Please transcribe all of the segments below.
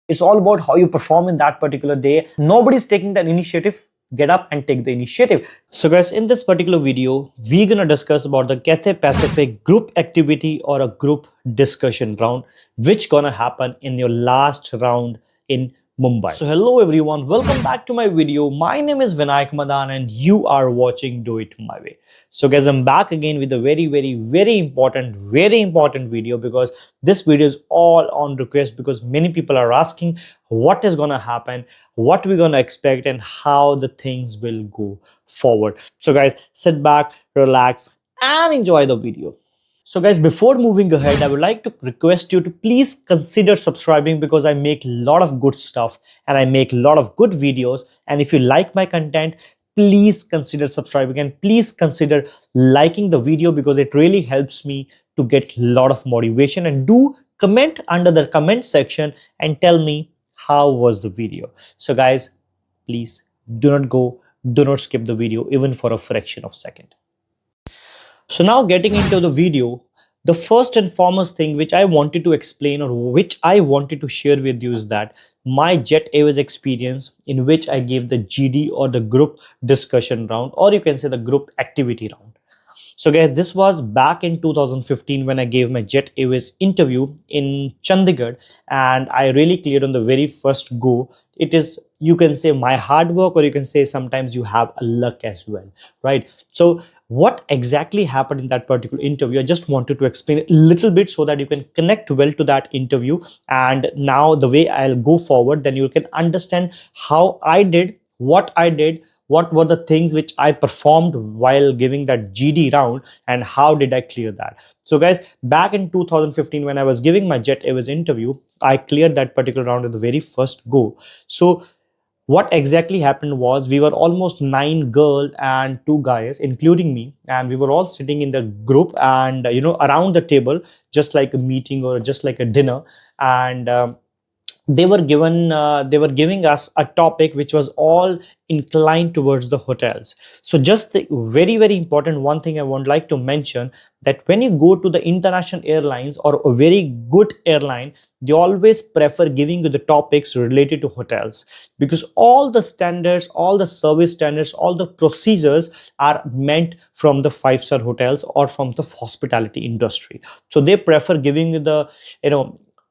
It's all about how you perform in that particular day. Nobody's taking that initiative. Get up and take the initiative. So guys, in this particular video, we're gonna discuss about the Cathay Pacific group activity or a group discussion round, which gonna happen in your last round in Mumbai. So hello everyone, welcome back to my video. My name is Vinayak Madan and you are watching Do It My Way. So guys, I'm back again with a very important video, because this video is all on request, because many people are asking what is gonna happen, what we're gonna expect, and how the things will go forward. So guys, sit back, relax, and enjoy the video. So guys, before moving ahead, I would like to request you to please consider subscribing, because I make a lot of good stuff and I make a lot of good videos. And if you like my content, please consider subscribing and please consider liking the video, because it really helps me to get a lot of motivation. And do comment under the comment section and tell me how was the video. So guys, please do not skip the video even for a fraction of a second. So now getting into the video, the first and foremost thing which I wanted to explain, or which I wanted to share with you, is that my Jet Airways experience, in which I gave the GD or the group discussion round, or you can say the group activity round. So guys, this was back in 2015 when I gave my Jet Airways interview in Chandigarh, and I really cleared on the very first go. It is, you can say, my hard work, or you can say sometimes you have a luck as well, right? So what exactly happened in that particular interview, I just wanted to explain a little bit so that you can connect well to that interview. And now the way I'll go forward, then you can understand how I did, what were the things which I performed while giving that GD round, and how did I clear that. So guys, back in 2015 when I was giving my Jet Airways interview, I cleared that particular round at the very first go. So what exactly happened was, we were almost 9 girls and 2 guys, including me, and we were all sitting in the group and around the table, just like a meeting or just like a dinner. And they were giving us a topic which was all inclined towards the hotels. So just the very important one thing I would like to mention, that when you go to the international airlines or a very good airline, they always prefer giving you the topics related to hotels, because all the standards, all the service standards, all the procedures are meant from the 5-star hotels or from the hospitality industry. So they prefer giving you the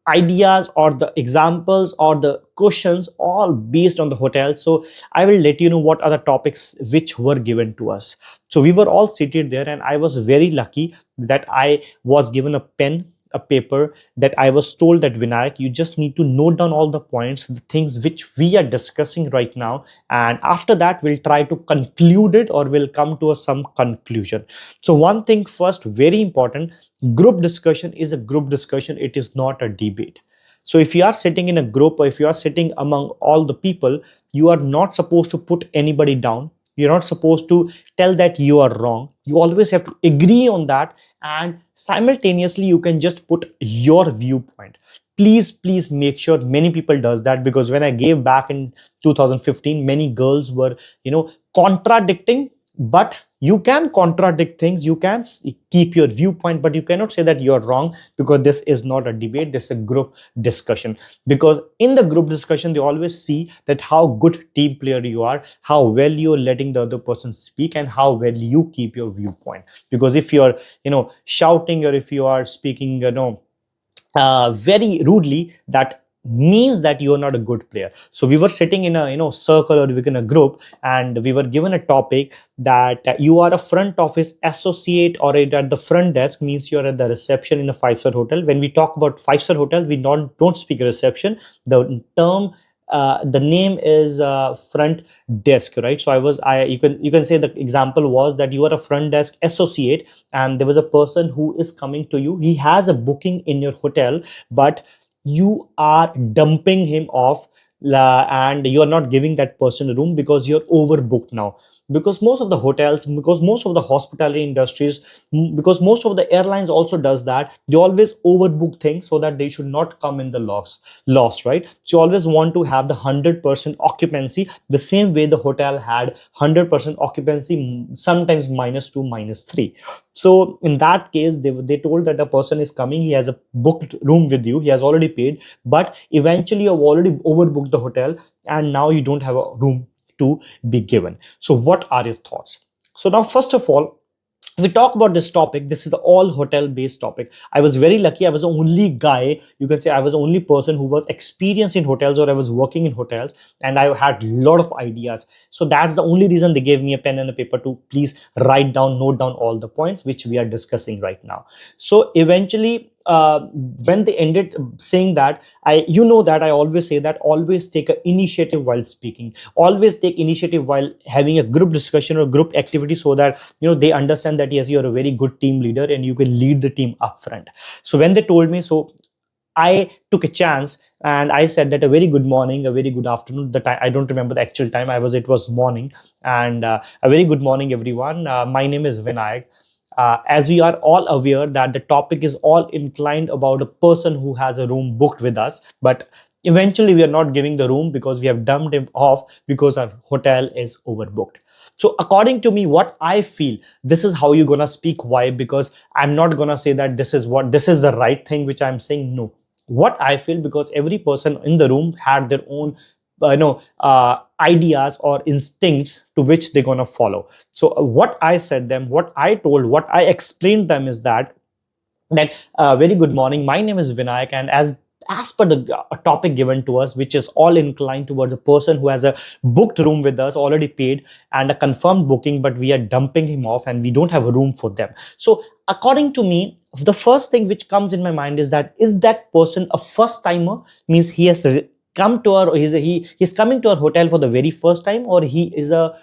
ideas or the examples or the questions all based on the hotel. So I will let you know what are the topics which were given to us. So we were all seated there, and I was very lucky that I was given a pen, a paper, that I was told that, Vinayak, you just need to note down all the points, the things which we are discussing right now, and after that we'll try to conclude it, or we'll come to some conclusion. So one thing first, very important, group discussion is a group discussion, it is not a debate. So if you are sitting in a group, or if you are sitting among all the people, you are not supposed to put anybody down. You're not supposed to tell that you are wrong. You always have to agree on that, and simultaneously you can just put your viewpoint. Please make sure many people does that, because when I gave back in 2015, many girls were contradicting. But you can contradict things, you can keep your viewpoint, but you cannot say that you're wrong, because this is not a debate, this is a group discussion. Because in the group discussion, they always see that how good team player you are, how well you're letting the other person speak, and how well you keep your viewpoint. Because if you're shouting, or if you are speaking very rudely, that means that you are not a good player. So we were sitting in a circle, or in a group, and we were given a topic that you are a front office associate, or at the front desk, means you're at the reception in a 5-star hotel. When we talk about 5-star hotel, we don't speak reception. The term, the name is front desk, right? So you can say the example was that you are a front desk associate, and there was a person who is coming to you. He has a booking in your hotel, but you are dumping him off, and you are not giving that person a room because you're overbooked now. because most of the hotels, because most of the hospitality industries, because most of the airlines also does that, they always overbook things so that they should not come in the loss, right? So you always want to have the 100% occupancy, the same way the hotel had 100% occupancy, sometimes -2, -3. So in that case, they told that a person is coming, he has a booked room with you, he has already paid, but eventually you've already overbooked the hotel and now you don't have a room to be given. So what are your thoughts? So now, first of all, if we talk about this topic, this is the all hotel based topic. I was very lucky. I was the only guy, you can say I was the only person who was experienced in hotels, or I was working in hotels, and I had a lot of ideas. So that's the only reason they gave me a pen and a paper to please write down, note down all the points which we are discussing right now. So eventually, when they ended saying that, you know that I always say that always take an initiative while speaking, always take initiative while having a group discussion or group activity, so that they understand that yes, you're a very good team leader and you can lead the team up front. So when they told me, so I took a chance and I said that a very good morning, a very good afternoon. The time, I don't remember the actual time. It was morning, and a very good morning, everyone. My name is Vinayak. As we are all aware that the topic is all inclined about a person who has a room booked with us, but eventually we are not giving the room because we have dumped him off because our hotel is overbooked. So according to me, what I feel, this is how you're gonna speak. Why? Because I'm not gonna say that this is the right thing which I'm saying. No, what I feel, because every person in the room had their own ideas or instincts to which they're gonna follow. So what I said them, what I told, what I explained them is that very good morning, my name is Vinayak, and as per the topic given to us, which is all inclined towards a person who has a booked room with us, already paid, and a confirmed booking, but we are dumping him off and we don't have a room for them. So according to me, the first thing which comes in my mind is that person a first timer? Means he has come to our, he's coming to our hotel for the very first time, or he is a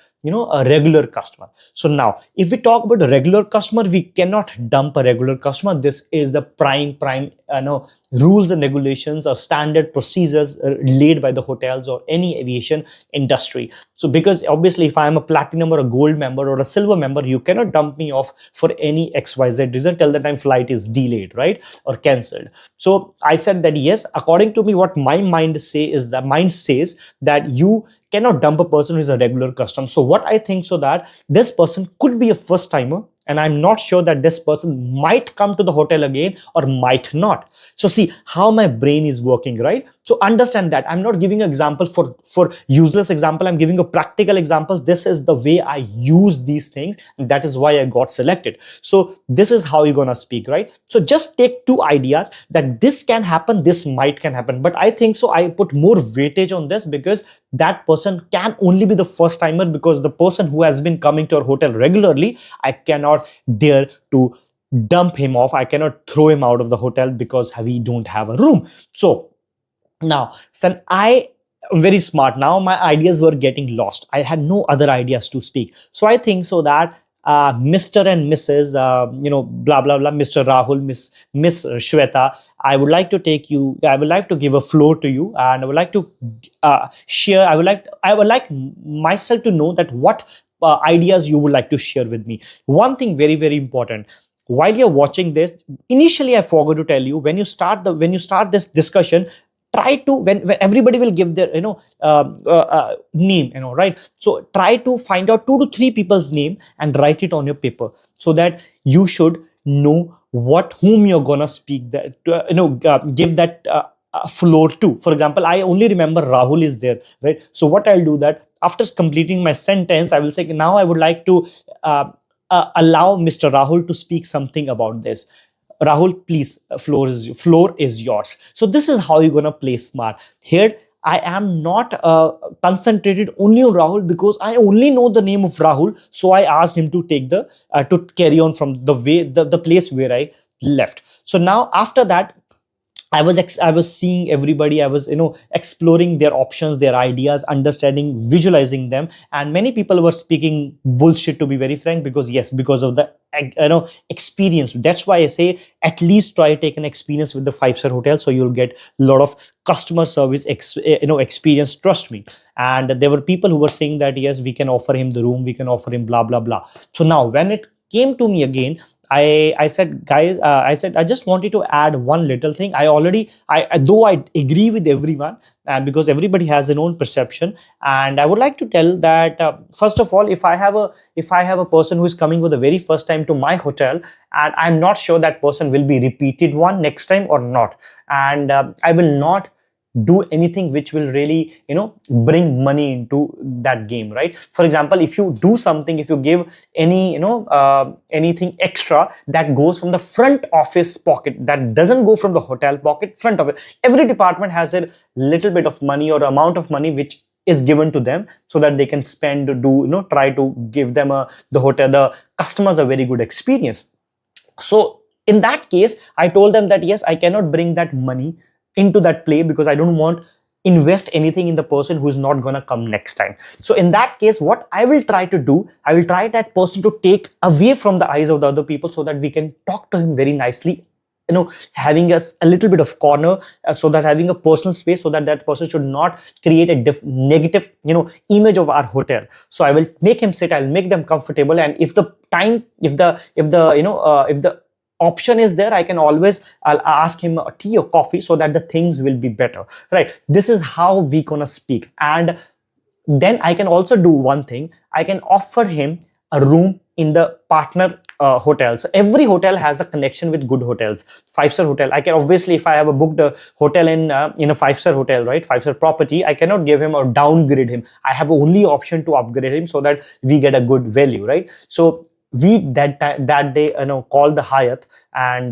regular customer. So now if we talk about a regular customer, we cannot dump a regular customer. This is the prime rules and regulations or standard procedures laid by the hotels or any aviation industry. So because obviously if I am a platinum or a gold member or a silver member, you cannot dump me off for any XYZ reason till the time flight is delayed, right, or cancelled. So I said that yes, according to me, what my mind says that you cannot dump a person who is a regular customer. So what I think, so that this person could be a first timer, and I'm not sure that this person might come to the hotel again or might not. So see how my brain is working, right? So understand that I'm not giving an example for useless example. I'm giving a practical example. This is the way I use these things, and that is why I got selected. So this is how you're gonna speak, right? So just take two ideas that this can happen, this might can happen. But I think so I put more weightage on this because that person can only be the first timer, because the person who has been coming to our hotel regularly, I cannot dare to dump him off. I cannot throw him out of the hotel because we don't have a room. So now, son, I am very smart. Now my ideas were getting lost. I had no other ideas to speak. So I think so that Mr. and Mrs. Blah blah blah, Mr. Rahul, Miss Shweta, I would like to give a floor to you, and I would like to share. I would like myself to know that what ideas you would like to share with me. One thing very very important. While you're watching this, initially I forgot to tell you, when you start this discussion, try to, when everybody will give their name, right? So try to find out 2 to 3 people's name and write it on your paper, so that you should know whom you're gonna speak that give that floor to. For example, I only remember Rahul is there, right? So what I'll do, that after completing my sentence, I will say now I would like to allow Mr. Rahul to speak something about this. Rahul, please, floor is yours. So this is how you're gonna play smart. Here, I am not concentrated only on Rahul, because I only know the name of Rahul. So I asked him to take to carry on from the place where I left. So now after that, I was seeing everybody. I was, exploring their options, their ideas, understanding, visualizing them. And many people were speaking bullshit, to be very frank, because yes, because of the experience. That's why I say at least try take an experience with the five-star hotel, so you'll get a lot of customer service experience. Trust me. And there were people who were saying that yes, we can offer him the room, we can offer him blah blah blah. So now when it came to me again, I said, guys, I said, I just wanted to add one little thing. Though I agree with everyone, because everybody has their own perception, and I would like to tell that first of all, if I have a person who is coming for the very first time to my hotel, and I'm not sure that person will be repeated one next time or not, and I will not do anything which will really bring money into that game, right? For example, if you do something, if you give any anything extra that goes from the front office pocket, that doesn't go from the hotel pocket, front of it, every department has a little bit of money or amount of money which is given to them so that they can spend, try to give them the customers a very good experience. So in that case, I told them that yes, I cannot bring that money into that play because I don't want invest anything in the person who's not gonna come next time. So in that case, what I will try to do, I will try that person to take away from the eyes of the other people so that we can talk to him very nicely, having a little bit of corner, so that having a personal space, so that that person should not create a negative image of our hotel. So I will make him sit, I'll make them comfortable, and if the time, if the option is there, I'll ask him a tea or coffee so that the things will be better, right? This is how we gonna speak. And then I can also do one thing. I can offer him a room in the partner hotels. Every hotel has a connection with good hotels. Five-star hotel, I can obviously, if I have booked a hotel in a five-star hotel, right, five-star property, I cannot give him or downgrade him. I have only option to upgrade him so that we get a good value, right? So we that day called the Hyatt, and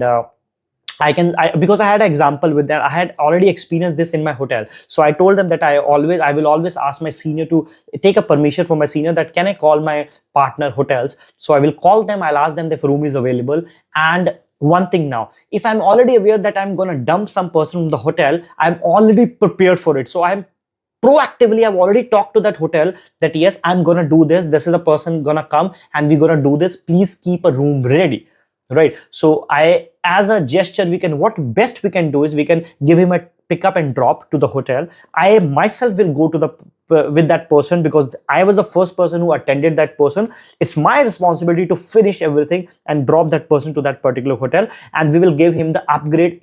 because I had an example with that, I had already experienced this in my hotel. So I told them that I will always ask my senior to take a permission from my senior that can I call my partner hotels. So I will call them, I'll ask them if a room is available. And one thing now, if I'm already aware that I'm gonna dump some person from the hotel, I'm already prepared for it. So I'm proactively, I've already talked to that hotel that yes, I'm gonna do this, this is the person gonna come and we're gonna do this, please keep a room ready, right? So I, as a gesture, what best we can do is we can give him a pick up and drop to the hotel. I myself will go to the with that person because I was the first person who attended that person. It's my responsibility to finish everything and drop that person to that particular hotel, and we will give him the upgrade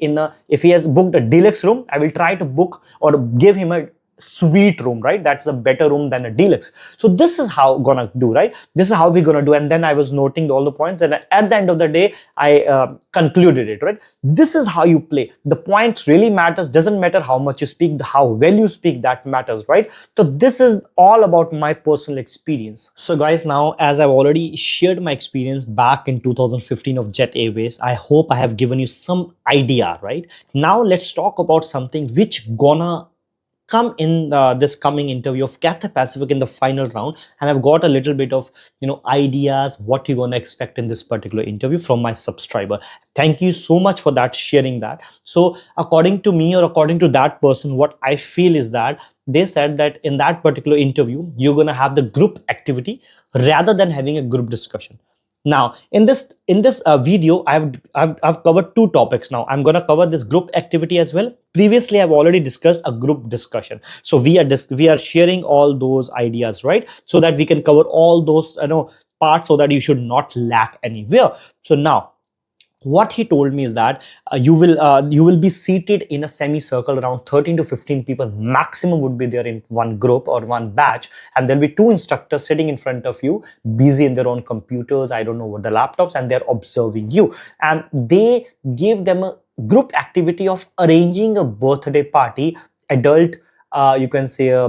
if he has booked a deluxe room, I will try to book or give him a suite room, right? That's a better room than a deluxe. So this is how gonna do, right? This is how we're gonna do. And then I was noting all the points, and at the end of the day, I concluded it, right? This is how you play. The points really matters. Doesn't matter how much you speak, how well you speak, that matters, right? So this is all about my personal experience. So guys, now as I've already shared my experience back in 2015 of Jet Airways, I hope I have given you some idea, right? Now let's talk about something which gonna come in this coming interview of Cathay Pacific in the final round, and I've got a little bit of ideas what you're gonna expect in this particular interview from my subscriber. Thank you so much for that, sharing that. So according to me, or according to that person, what I feel is that they said that in that particular interview you're gonna have the group activity rather than having a group discussion. Now, in this video, I've covered two topics. Now, I'm gonna cover this group activity as well. Previously, I've already discussed a group discussion. So we are sharing all those ideas, right? So that we can cover all those parts, so that you should not lack anywhere. So now, what he told me is that you will be seated in a semicircle, around 13 to 15 people maximum would be there in one group or one batch, and there'll be two instructors sitting in front of you, busy in their own computers, I don't know what, the laptops, and they're observing you, and they give them a group activity of arranging a birthday party, adult, you can say a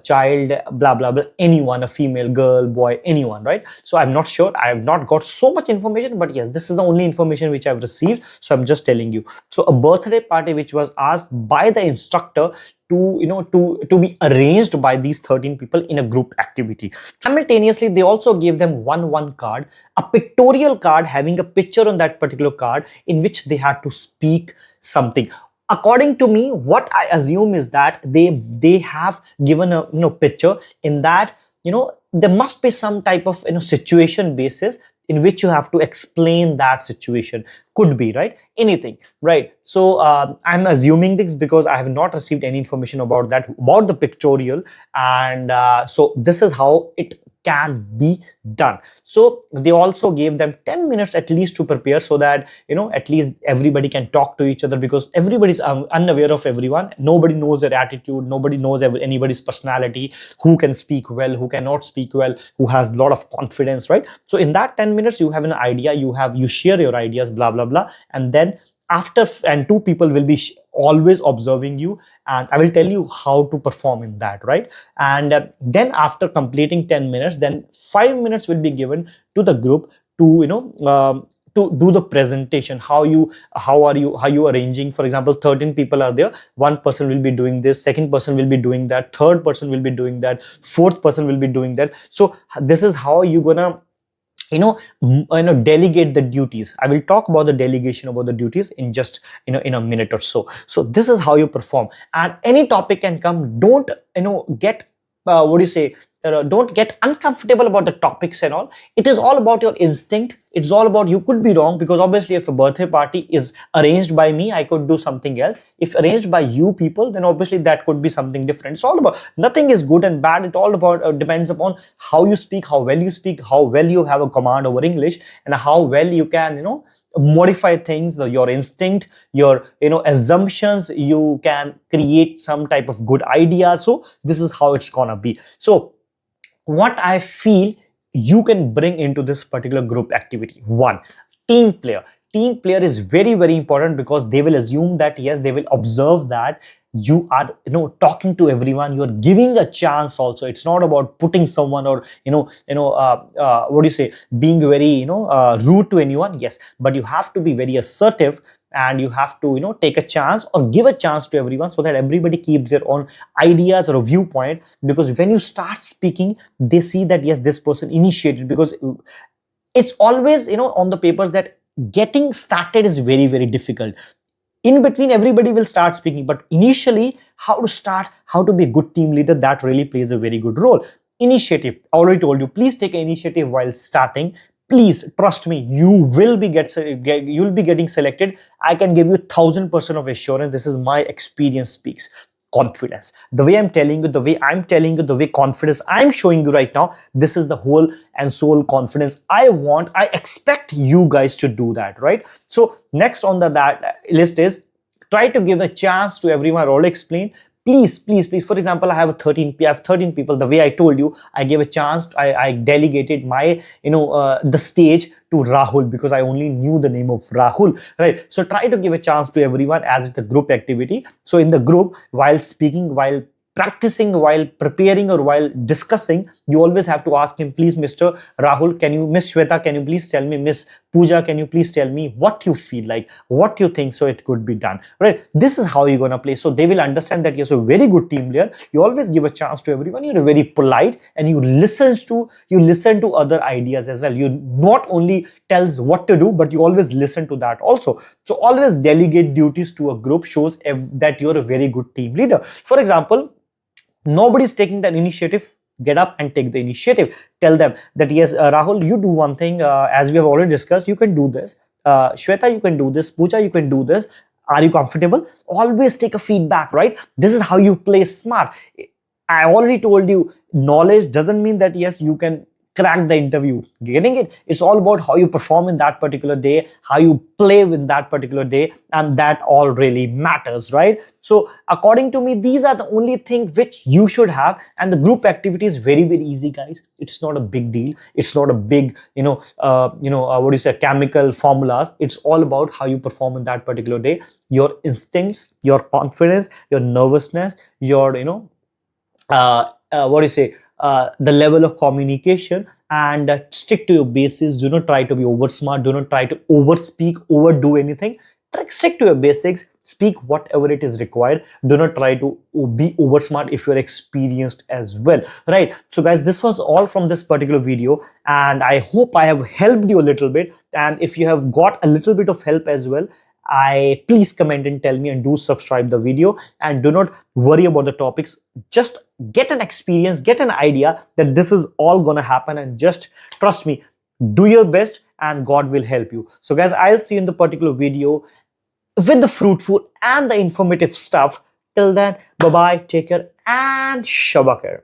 child, blah blah blah, anyone, a female, girl, boy, anyone, right? So I'm not sure, I have not got so much information, but yes, this is the only information which I've received, so I'm just telling you. So a birthday party which was asked by the instructor to be arranged by these 13 people in a group activity. Simultaneously, they also gave them one card, a pictorial card having a picture on that particular card, in which they had to speak something. according to me, what I assume is that they have given a picture in that there must be some type of situation basis in which you have to explain that situation. Could be, right, anything, right? So I'm assuming this because I have not received any information about that, about the pictorial, and so this is how it can be done. So they also gave them 10 minutes at least to prepare, so that at least everybody can talk to each other, because everybody's unaware of everyone. Nobody knows their attitude, nobody knows anybody's personality, who can speak well, who cannot speak well, who has a lot of confidence, right? So in that 10 minutes you have an idea, you share your ideas, blah blah blah, and then after, and two people will be always observing you, and I will tell you how to perform in that, right? And then after completing 10 minutes, then 5 minutes will be given to the group to to do the presentation. How are you arranging? For example, 13 people are there, one person will be doing this, second person will be doing that, third person will be doing that, fourth person will be doing that. So this is how you gonna delegate the duties. I will talk about the delegation, about the duties in just in a minute or so. So this is how you perform, and any topic can come. Don't get what do you say don't get uncomfortable about the topics and all. It is all about your instinct. It's all about, you could be wrong, because obviously if a birthday party is arranged by me, I could do something else. If arranged by you people, then obviously that could be something different. It's all about, nothing is good and bad. It all about depends upon how you speak, how well you speak, how well you have a command over English, and how well you can modify things, your instinct, your assumptions. You can create some type of good idea. So this is how it's gonna be. So what I feel you can bring into this particular group activity: one, team player. Team player is very, very important, because they will assume that, yes, they will observe that you are talking to everyone, you're giving a chance also. It's not about putting someone, or what do you say, being very rude to anyone. Yes, but you have to be very assertive, and you have to take a chance or give a chance to everyone, so that everybody keeps their own ideas or a viewpoint. Because when you start speaking, they see that, yes, this person initiated. Because it's always on the papers that getting started is very, very difficult. In between, everybody will start speaking, but initially, how to start, how to be a good team leader, that really plays a very good role. Initiative, I already told you, please take an initiative while starting. Please trust me, you will be you'll be getting selected. I can give you 1000% of assurance. This is my experience speaks. Confidence, the way I'm telling you, the way confidence I'm showing you right now, this is the whole and sole confidence I expect you guys to do that, right? So next on that list is, try to give a chance to everyone. I already explained. Please, please, please. For example, I have 13 people. The way I told you, I gave a chance. I delegated my the stage to Rahul, because I only knew the name of Rahul, right? So try to give a chance to everyone, as it's a group activity. So in the group, while speaking, while practicing, while preparing, or while discussing, you always have to ask him, please, Mr. Rahul, can you, Miss Shweta, can you please tell me, Miss Pooja, can you please tell me what you feel like, what you think, so it could be done, right? This is how you're gonna play. So they will understand that you're a very good team player. You always give a chance to everyone. You're very polite, and you listen to other ideas as well. You not only tells what to do, but you always listen to that also. So always delegate duties to a group, shows that you're a very good team leader. For example, nobody's taking that initiative. Get up and take the initiative. Tell them that, yes, Rahul, you do one thing, as we have already discussed, you can do this. Shweta, you can do this. Pooja, you can do this. Are you comfortable? Always take a feedback, right? This is how you play smart. I already told you, knowledge doesn't mean that, yes, you can crack the interview. Getting it? It's all about how you perform in that particular day, how you play with that particular day, and that all really matters, right? So according to me, these are the only things which you should have. And the group activity is very, very easy, guys. It's not a big deal. It's not a big what do you say, chemical formulas. It's all about how you perform in that particular day, your instincts, your confidence, your nervousness, your what do you say, the level of communication, and stick to your basics. Do not try to be over smart. Do not try to overspeak, overdo anything. Stick to your basics. Speak whatever it is required. Do not try to be over smart if you're experienced as well, right? So guys, this was all from this particular video, and I hope I have helped you a little bit. And if you have got a little bit of help as well, please comment and tell me, and do subscribe the video, and do not worry about the topics. Just get an experience, get an idea that this is all gonna happen, and just trust me, do your best and God will help you. So guys, I'll see you in the particular video with the fruitful and the informative stuff. Till then, bye bye, take care, and Shabakar.